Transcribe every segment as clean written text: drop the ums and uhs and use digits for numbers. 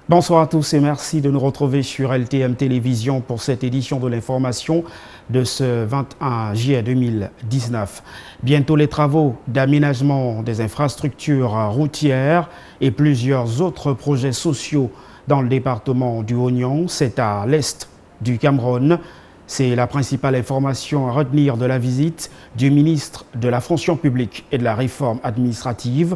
Bonsoir à tous et merci de nous retrouver sur LTM Télévision pour cette édition de l'information de ce 21 juillet 2019. Bientôt les travaux d'aménagement des infrastructures routières et plusieurs autres projets sociaux dans le département du Oignon. C'est à l'est du Cameroun. C'est la principale information à retenir de la visite du ministre de la Fonction publique et de la Réforme administrative.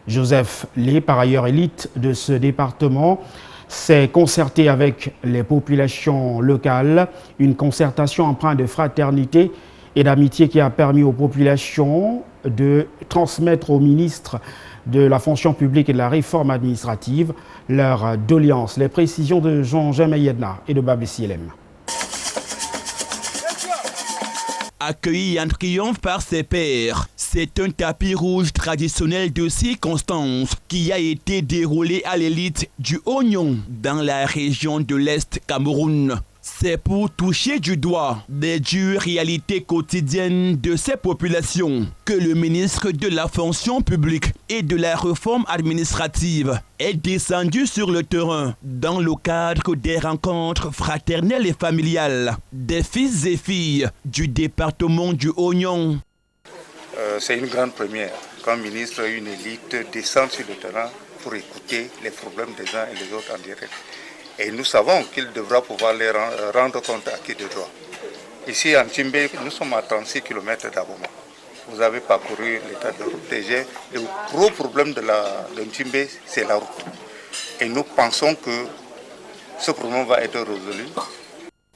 Joseph Lé, par ailleurs élite de ce département, s'est concerté avec les populations locales, une concertation empreinte de fraternité et d'amitié qui a permis aux populations de transmettre au ministre de la Fonction publique et de la Réforme administrative leurs doléances. Les précisions de Jean Mayedna et de Babé Sielem. Accueilli en triomphe par ses pairs, c'est un tapis rouge traditionnel de circonstances qui a été déroulé à l'élite du Oignon dans la région de l'Est Cameroun. C'est pour toucher du doigt des dures réalités quotidiennes de ces populations que le ministre de la Fonction publique et de la Réforme administrative est descendu sur le terrain dans le cadre des rencontres fraternelles et familiales des fils et filles du département du Oignon. C'est une grande première quand le ministre et une élite descendent sur le terrain pour écouter les problèmes des uns et des autres en direct. Et nous savons qu'il devra pouvoir les rendre compte à qui de droit. Ici en Tchimbé, nous sommes à 36 km d'Aboma. Vous avez parcouru l'état de route. Déjà, le gros problème de Tchimbé, c'est la route. Et nous pensons que ce problème va être résolu.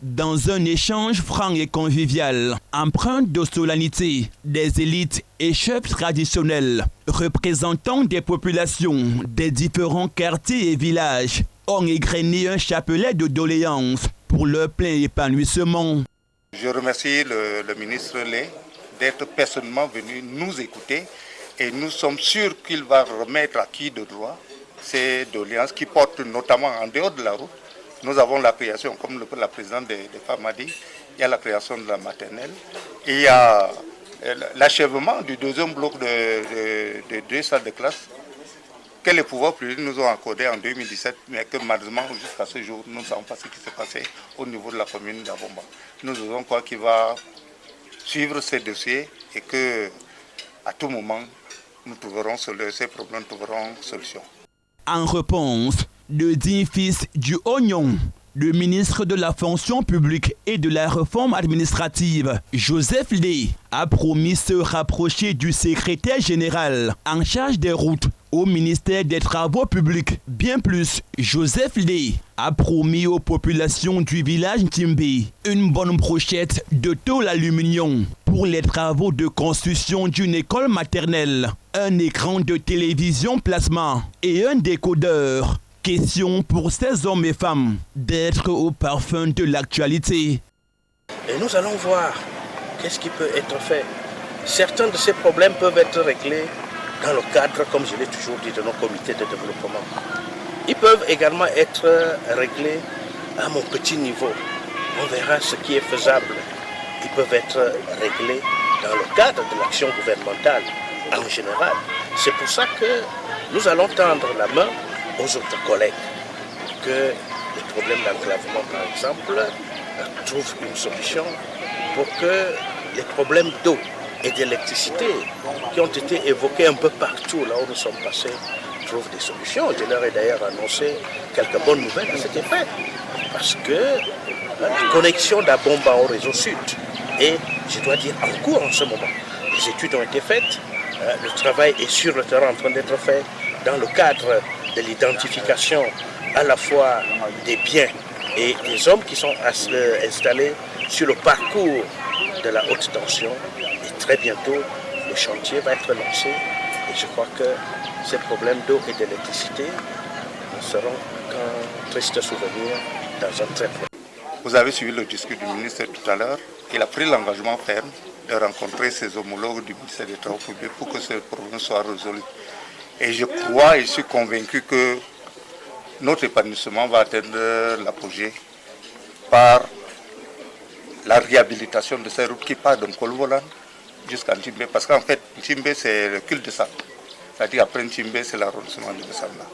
Dans un échange franc et convivial, empreint de solennité, des élites et chefs traditionnels, représentant des populations des différents quartiers et villages, ont égrené un chapelet de doléances pour leur plein épanouissement. Je remercie le ministre Lé d'être personnellement venu nous écouter et nous sommes sûrs qu'il va remettre à qui de droit ces doléances qui portent notamment en dehors de la route. Nous avons la création, comme la présidente des femmes a dit, il y a la création de la maternelle, et il y a l'achèvement du deuxième bloc de 2 salles de classe que les pouvoirs publics nous ont accordé en 2017, mais que malheureusement jusqu'à ce jour, nous ne savons pas ce qui s'est passé au niveau de la commune d'Abomba. Nous devons croire qu'il va suivre ces dossiers et qu'à tout moment, ces problèmes trouveront solution. En réponse, le digne fils du Oignon, le ministre de la Fonction publique et de la Réforme administrative, Joseph Lé, a promis se rapprocher du secrétaire général en charge des routes au ministère des Travaux publics. Bien plus, Joseph Lé a promis aux populations du village Tchimbé une bonne brochette de tôle aluminium pour les travaux de construction d'une école maternelle, un écran de télévision plasma et un décodeur. Question pour ces hommes et femmes d'être au parfum de l'actualité. Et nous allons voir qu'est-ce qui peut être fait. Certains de ces problèmes peuvent être réglés dans le cadre, comme je l'ai toujours dit, de nos comités de développement. Ils peuvent également être réglés à mon petit niveau. On verra ce qui est faisable. Ils peuvent être réglés dans le cadre de l'action gouvernementale en général. C'est pour ça que nous allons tendre la main aux autres collègues pour que les problèmes d'enclavement, par exemple, trouvent une solution, pour que les problèmes d'eau et d'électricité qui ont été évoqués un peu partout là où nous sommes passés trouvent des solutions. Je leur ai d'ailleurs annoncé quelques bonnes nouvelles à cet effet, parce que la connexion d'Abomba au réseau sud est, je dois dire, en cours en ce moment. Les études ont été faites, le travail est sur le terrain en train d'être fait dans le cadre de l'identification à la fois des biens et des hommes qui sont installés sur le parcours de la haute tension. Et très bientôt, le chantier va être lancé. Et je crois que ces problèmes d'eau et d'électricité ne seront qu'un triste souvenir dans un très proche. Vous avez suivi le discours du ministre tout à l'heure. Il a pris l'engagement ferme de rencontrer ses homologues du ministère des Travaux publics pour que ce problème soit résolu. Et je crois et je suis convaincu que notre épanouissement va atteindre l'apogée par la réhabilitation de ces routes qui partent de Nkolvolan jusqu'à Tchimbé. Parce qu'en fait, Tchimbé, c'est le cul de sang. C'est-à-dire après Tchimbé, c'est l'arrondissement de Bessamba.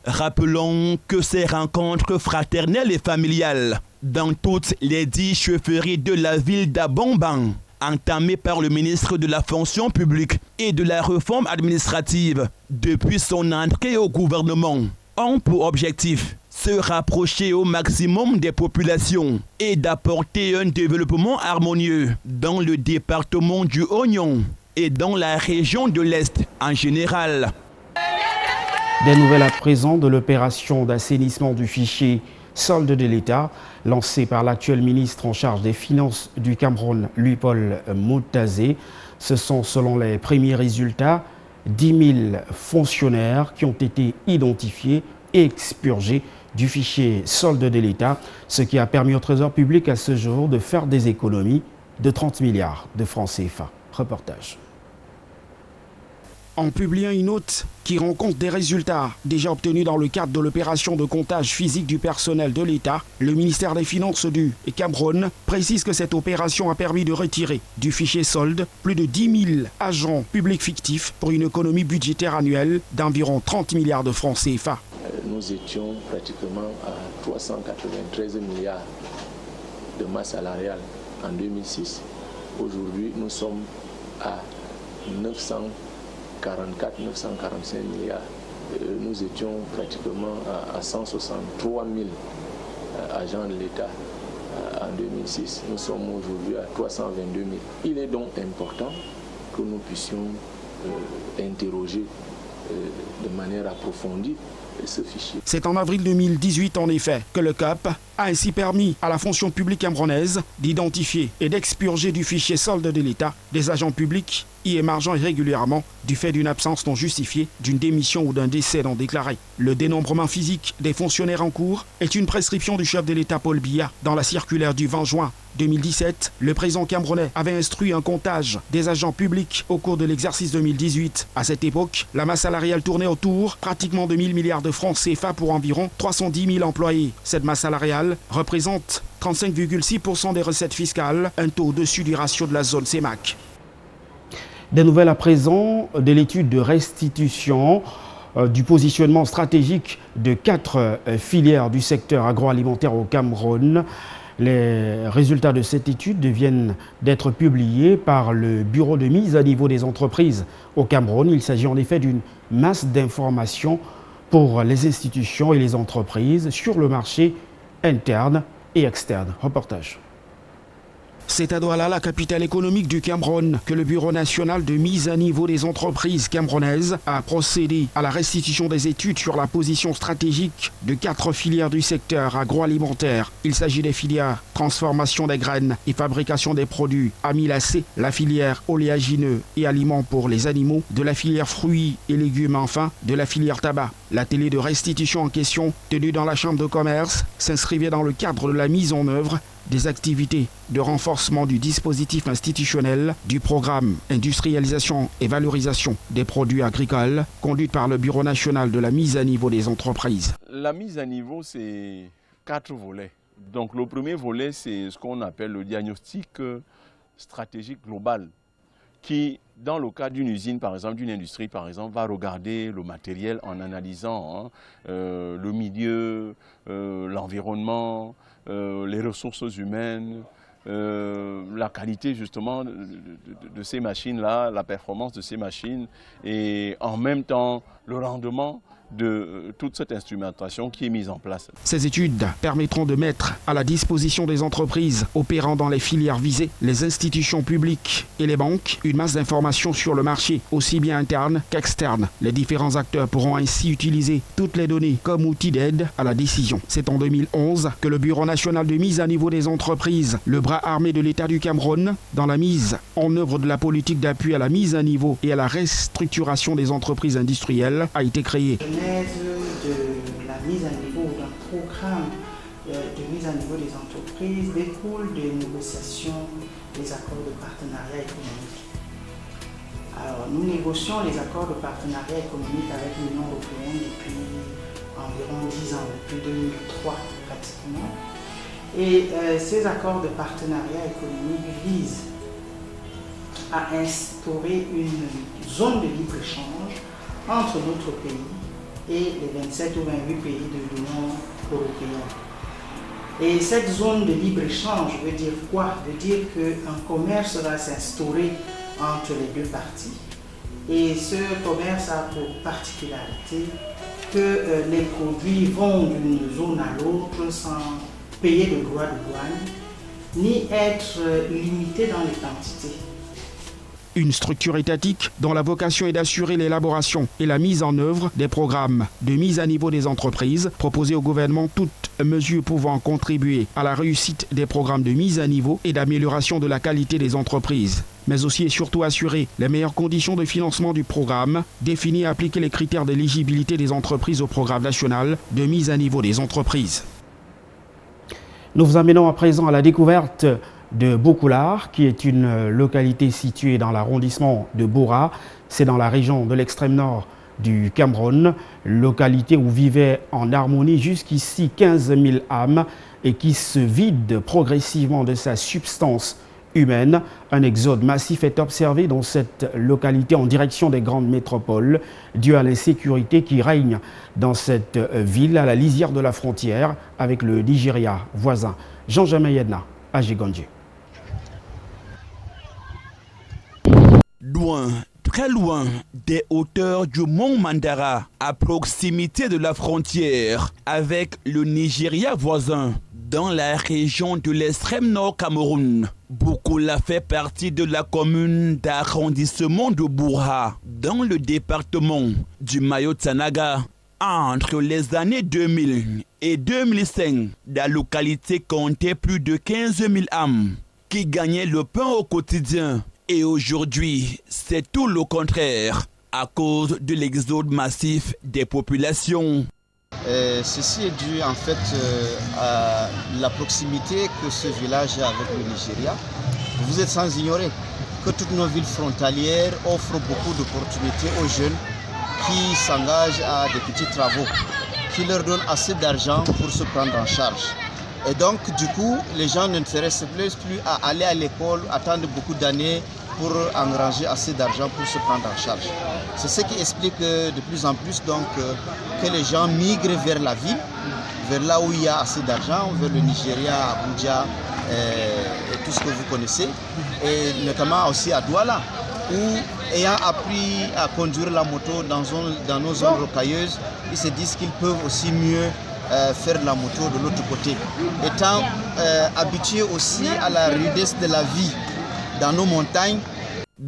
Rappelons que ces rencontres fraternelles et familiales dans toutes les 10 chefferies de la ville d'Abomban, entamées par le ministre de la Fonction publique et de la Réforme administrative depuis son entrée au gouvernement, ont pour objectif se rapprocher au maximum des populations et d'apporter un développement harmonieux dans le département du Oignon et dans la région de l'Est en général. Des nouvelles à présent de l'opération d'assainissement du fichier solde de l'État lancée par l'actuel ministre en charge des Finances du Cameroun, Louis-Paul Moutazé. Ce sont, selon les premiers résultats, 10 000 fonctionnaires qui ont été identifiés et expurgés du fichier solde de l'État, ce qui a permis au Trésor public à ce jour de faire des économies de 30 milliards de francs CFA. Reportage. En publiant une note qui rend compte des résultats déjà obtenus dans le cadre de l'opération de comptage physique du personnel de l'État, le ministère des Finances du Cameroun précise que cette opération a permis de retirer du fichier solde plus de 10 000 agents publics fictifs pour une économie budgétaire annuelle d'environ 30 milliards de francs CFA. Nous étions pratiquement à 393 milliards de masse salariale en 2006. Aujourd'hui, nous sommes à 945 milliards. Nous étions pratiquement à 163 000 agents de l'État en 2006. Nous sommes aujourd'hui à 322 000. Il est donc important que nous puissions interroger de manière approfondie ce fichier. C'est en avril 2018 en effet que le CAP a ainsi permis à la fonction publique camerounaise d'identifier et d'expurger du fichier solde de l'État des agents publics y émargeant irrégulièrement du fait d'une absence non justifiée, d'une démission ou d'un décès non déclaré. Le dénombrement physique des fonctionnaires en cours est une prescription du chef de l'État Paul Biya. Dans la circulaire du 20 juin 2017, le président camerounais avait instruit un comptage des agents publics au cours de l'exercice 2018. À cette époque, la masse salariale tournait autour pratiquement de 1 000 milliards de francs CFA pour environ 310 000 employés. Cette masse salariale représente 35,6% des recettes fiscales, un taux au-dessus du ratio de la zone CEMAC. Des nouvelles à présent de l'étude de restitution du positionnement stratégique de 4 filières du secteur agroalimentaire au Cameroun. Les résultats de cette étude viennent d'être publiés par le Bureau de mise à niveau des entreprises au Cameroun. Il s'agit en effet d'une masse d'informations pour les institutions et les entreprises sur le marché interne et externe. Reportage. C'est à Douala, la capitale économique du Cameroun, que le Bureau national de mise à niveau des entreprises camerounaises a procédé à la restitution des études sur la position stratégique de 4 filières du secteur agroalimentaire. Il s'agit des filières transformation des graines et fabrication des produits amylacés, la filière oléagineux et aliments pour les animaux, de la filière fruits et légumes, enfin de la filière tabac. L'atelier de restitution en question, tenu dans la Chambre de commerce, s'inscrivait dans le cadre de la mise en œuvre des activités de renforcement du dispositif institutionnel du programme industrialisation et valorisation des produits agricoles conduite par le Bureau national de la mise à niveau des entreprises. La mise à niveau, c'est 4 volets. Donc le premier volet, c'est ce qu'on appelle le diagnostic stratégique global qui, dans le cas d'une usine, par exemple, d'une industrie, par exemple, va regarder le matériel en analysant le milieu, l'environnement, les ressources humaines, la qualité justement de ces machines-là, la performance de ces machines et en même temps le rendement de toute cette instrumentation qui est mise en place. Ces études permettront de mettre à la disposition des entreprises opérant dans les filières visées, les institutions publiques et les banques, une masse d'informations sur le marché, aussi bien interne qu'externe. Les différents acteurs pourront ainsi utiliser toutes les données comme outil d'aide à la décision. C'est en 2011 que le Bureau national de mise à niveau des entreprises, le bras armé de l'État du Cameroun, dans la mise en œuvre de la politique d'appui à la mise à niveau et à la restructuration des entreprises industrielles, a été créé. De la mise à niveau d'un programme de mise à niveau des entreprises découle des négociations des accords de partenariat économique. Alors, nous négocions les accords de partenariat économique avec l'Union européenne depuis environ 10 ans, depuis 2003 pratiquement. Et ces accords de partenariat économique visent à instaurer une zone de libre-échange entre notre pays et les 27 ou 28 pays de l'Union européenne. Et cette zone de libre-échange veut dire quoi? Veut dire qu'un commerce va s'instaurer entre les deux parties. Et ce commerce a pour particularité que les produits vont d'une zone à l'autre sans payer de droits de douane, ni être limités dans les quantités. Une structure étatique dont la vocation est d'assurer l'élaboration et la mise en œuvre des programmes de mise à niveau des entreprises, proposer au gouvernement toutes mesures pouvant contribuer à la réussite des programmes de mise à niveau et d'amélioration de la qualité des entreprises, mais aussi et surtout assurer les meilleures conditions de financement du programme, définir et appliquer les critères d'éligibilité des entreprises au programme national de mise à niveau des entreprises. Nous vous amenons à présent à la découverte de Boukoulard, qui est une localité située dans l'arrondissement de Bora. C'est dans la région de l'extrême nord du Cameroun, localité où vivaient en harmonie jusqu'ici 15 000 âmes et qui se vide progressivement de sa substance humaine. Un exode massif est observé dans cette localité en direction des grandes métropoles, dû à l'insécurité qui règne dans cette ville à la lisière de la frontière avec le Nigeria voisin. Jean-Jamin Yedna, à Gigondje. Loin, très loin des hauteurs du mont Mandara, à proximité de la frontière avec le Nigeria voisin, dans la région de l'extrême nord Cameroun. Boukoula fait partie de la commune d'arrondissement de Bora, dans le département du Mayo-Tsanaga. Entre les années 2000 et 2005, la localité comptait plus de 15 000 âmes qui gagnaient le pain au quotidien. Et aujourd'hui, c'est tout le contraire, à cause de l'exode massif des populations. Ceci est dû en fait à la proximité que ce village a avec le Nigeria. Vous êtes sans ignorer que toutes nos villes frontalières offrent beaucoup d'opportunités aux jeunes qui s'engagent à des petits travaux, qui leur donnent assez d'argent pour se prendre en charge. Et donc, du coup, les gens ne s'intéressent plus à aller à l'école, attendre beaucoup d'années pour engranger assez d'argent pour se prendre en charge. C'est ce qui explique de plus en plus donc, que les gens migrent vers la ville, vers là où il y a assez d'argent, vers le Nigeria, Abuja et tout ce que vous connaissez, et notamment aussi à Douala, où ayant appris à conduire la moto dans nos zones rocailleuses, ils se disent qu'ils peuvent aussi mieux faire de la moto de l'autre côté. Étant habitués aussi à la rudesse de la vie dans nos montagnes.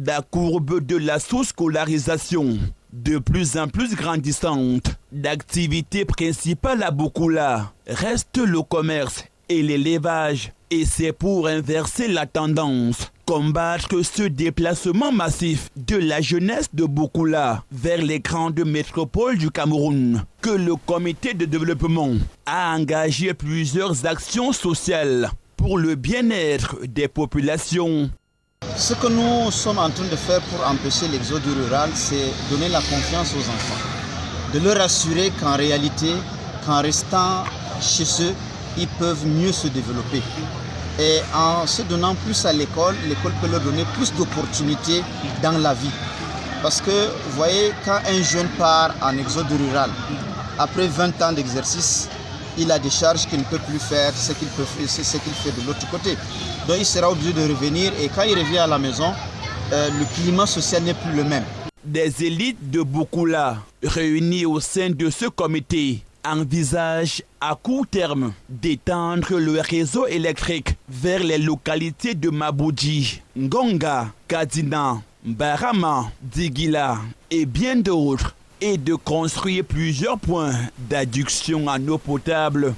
La courbe de la sous-scolarisation, de plus en plus grandissante, l'activité principale à Boukoula reste le commerce et l'élevage. Et c'est pour inverser la tendance, combattre ce déplacement massif de la jeunesse de Boukoula vers les grandes métropoles du Cameroun, que le comité de développement a engagé plusieurs actions sociales pour le bien-être des populations. Ce que nous sommes en train de faire pour empêcher l'exode rural, c'est donner la confiance aux enfants. De leur assurer qu'en réalité, qu'en restant chez eux, ils peuvent mieux se développer. Et en se donnant plus à l'école, l'école peut leur donner plus d'opportunités dans la vie. Parce que, vous voyez, quand un jeune part en exode rural, après 20 ans d'exercice, il a des charges qu'il ne peut plus faire, ce qu'il fait de l'autre côté. Donc il sera obligé de revenir et quand il revient à la maison, le climat social n'est plus le même. Des élites de Boukoula réunies au sein de ce comité envisagent à court terme d'étendre le réseau électrique vers les localités de Maboudji, Ngonga, Kadina, Barama, Digila et bien d'autres, et de construire plusieurs points d'adduction en eau potable.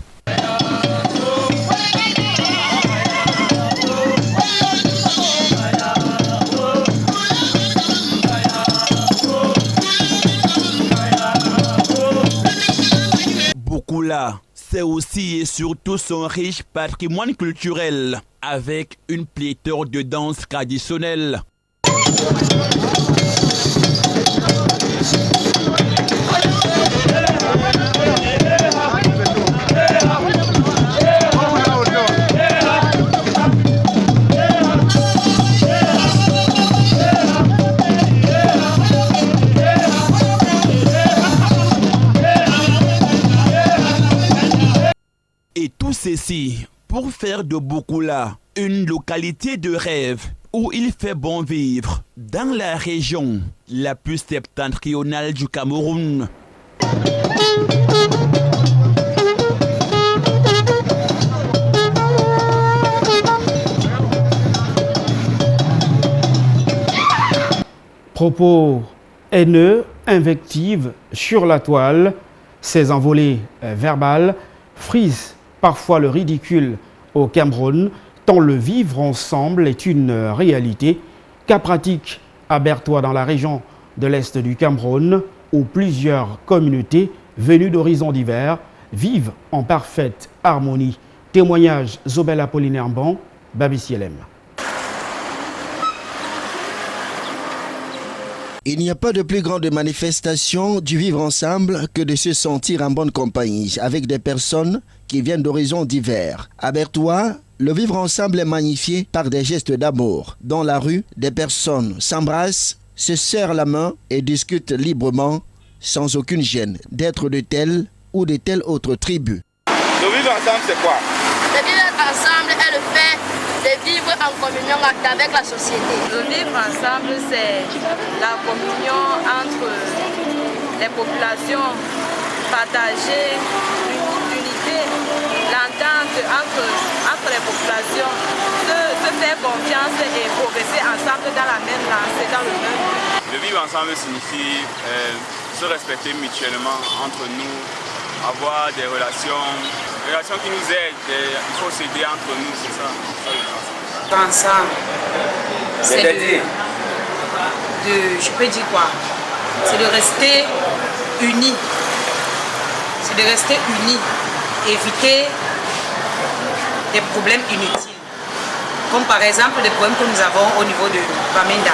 Boukoula, c'est aussi et surtout son riche patrimoine culturel, avec une pléthore de danses traditionnelles. ici pour faire de Boukoula une localité de rêve où il fait bon vivre dans la région la plus septentrionale du Cameroun. Propos haineux, invectives sur la toile, ces envolées verbales frisent parfois le ridicule au Cameroun, tant le vivre ensemble est une réalité. Cas pratique à Bertoua dans la région de l'Est du Cameroun, où plusieurs communautés venues d'horizons divers vivent en parfaite harmonie. Témoignage Zobel Apollinaire Ban, Babi Sielem. Il n'y a pas de plus grande manifestation du vivre ensemble que de se sentir en bonne compagnie avec des personnes qui viennent d'horizons divers. À Bertoua, le vivre ensemble est magnifié par des gestes d'amour. Dans la rue, des personnes s'embrassent, se serrent la main et discutent librement, sans aucune gêne, d'être de telle ou de telle autre tribu. Le vivre ensemble, c'est quoi? Le vivre ensemble est le fait de vivre en communion avec la société. Le vivre ensemble, c'est la communion entre les populations, partager l'unité, l'entente entre les populations, se faire confiance et progresser ensemble dans la même lancée, dans le même but. Le vivre ensemble signifie se respecter mutuellement entre nous, avoir des relations qui nous aident, il faut s'aider entre nous, c'est ça le vivre ensemble. C'est je peux dire quoi? C'est de rester unis. C'est de rester unis, éviter des problèmes inutiles. Comme par exemple les problèmes que nous avons au niveau de Bamenda.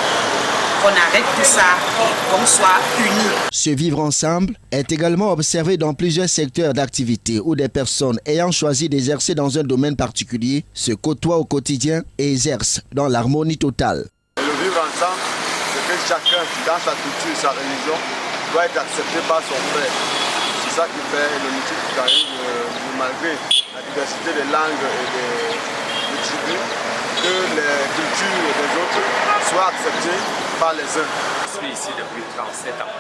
Qu'on arrête tout ça et qu'on soit unis. Ce vivre ensemble est également observé dans plusieurs secteurs d'activité où des personnes ayant choisi d'exercer dans un domaine particulier se côtoient au quotidien et exercent dans l'harmonie totale. Le vivre ensemble, c'est que chacun, dans sa culture, sa religion, doit être accepté par son frère. C'est ça qui fait le multiculturalisme, malgré la diversité des langues et des tribus, que les cultures des autres soient acceptées par les uns. Je suis ici depuis 37 ans.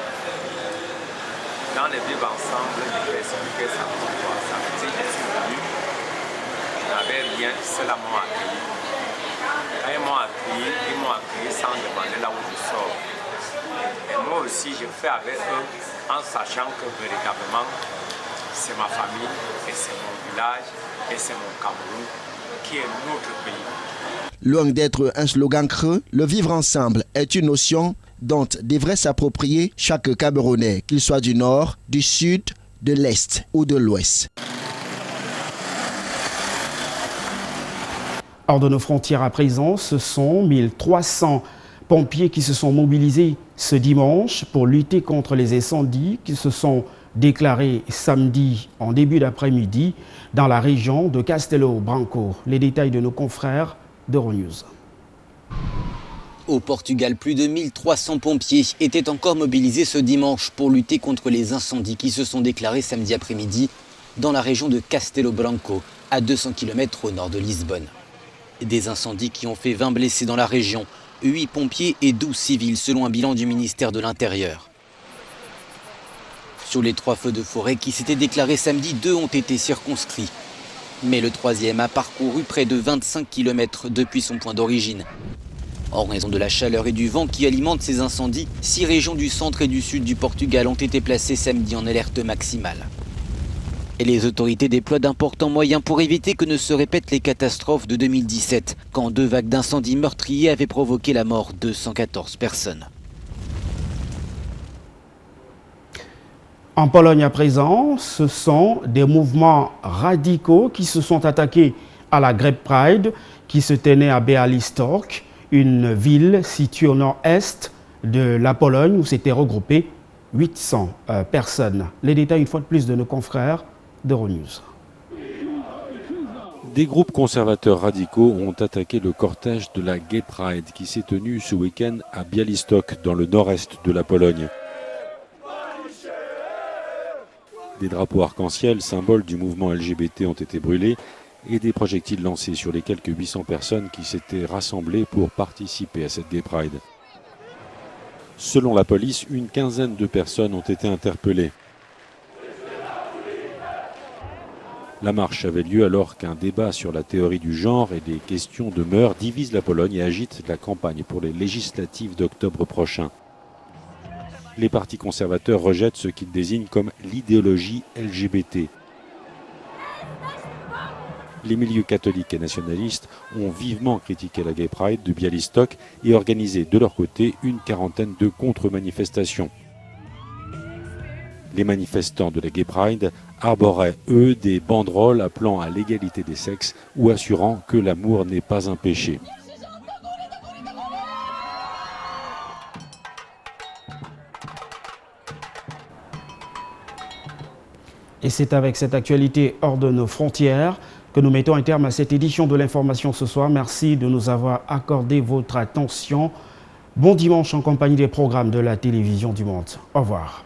Dans les vivre ensemble, j'ai expliqué ça pour moi. Ça veut dire que je suis venu, je n'avais rien, cela m'a accueilli. Quand ils m'ont accueilli sans demander là où je sors. Et moi aussi, je fais avec eux en sachant que véritablement, c'est ma famille, et c'est mon village, et c'est mon Cameroun, qui est notre pays. Loin d'être un slogan creux, le vivre ensemble est une notion dont devrait s'approprier chaque Camerounais, qu'il soit du nord, du sud, de l'est ou de l'ouest. Hors de nos frontières à présent, ce sont 1300 pompiers qui se sont mobilisés ce dimanche pour lutter contre les incendies qui se sont déclarés samedi en début d'après-midi dans la région de Castelo Branco. Les détails de nos confrères d'Euronews. Au Portugal, plus de 1300 pompiers étaient encore mobilisés ce dimanche pour lutter contre les incendies qui se sont déclarés samedi après-midi dans la région de Castelo Branco, à 200 km au nord de Lisbonne. Des incendies qui ont fait 20 blessés dans la région, 8 pompiers et 12 civils selon un bilan du ministère de l'Intérieur. Sur les 3 feux de forêt qui s'étaient déclarés samedi, 2 ont été circonscrits. Mais le 3e a parcouru près de 25 km depuis son point d'origine. En raison de la chaleur et du vent qui alimentent ces incendies, 6 régions du centre et du sud du Portugal ont été placées samedi en alerte maximale. Et les autorités déploient d'importants moyens pour éviter que ne se répètent les catastrophes de 2017, quand 2 vagues d'incendies meurtriers avaient provoqué la mort de 114 personnes. En Pologne à présent, ce sont des mouvements radicaux qui se sont attaqués à la Great Pride qui se tenait à Białystok, une ville située au nord-est de la Pologne où s'étaient regroupées 800 personnes. Les détails une fois de plus de nos confrères d'Euronews. Des groupes conservateurs radicaux ont attaqué le cortège de la Gay Pride qui s'est tenu ce week-end à Białystok dans le nord-est de la Pologne. Des drapeaux arc-en-ciel, symboles du mouvement LGBT, ont été brûlés et des projectiles lancés sur les quelques 800 personnes qui s'étaient rassemblées pour participer à cette Gay Pride. Selon la police, une quinzaine de personnes ont été interpellées. La marche avait lieu alors qu'un débat sur la théorie du genre et des questions de mœurs divise la Pologne et agite la campagne pour les législatives d'octobre prochain. Les partis conservateurs rejettent ce qu'ils désignent comme l'idéologie LGBT. Les milieux catholiques et nationalistes ont vivement critiqué la Gay Pride de Białystok et organisé de leur côté une quarantaine de contre-manifestations. Les manifestants de la Gay Pride arboraient, eux, des banderoles appelant à l'égalité des sexes ou assurant que l'amour n'est pas un péché. Et c'est avec cette actualité hors de nos frontières que nous mettons un terme à cette édition de l'information ce soir. Merci de nous avoir accordé votre attention. Bon dimanche en compagnie des programmes de la télévision du Monde. Au revoir.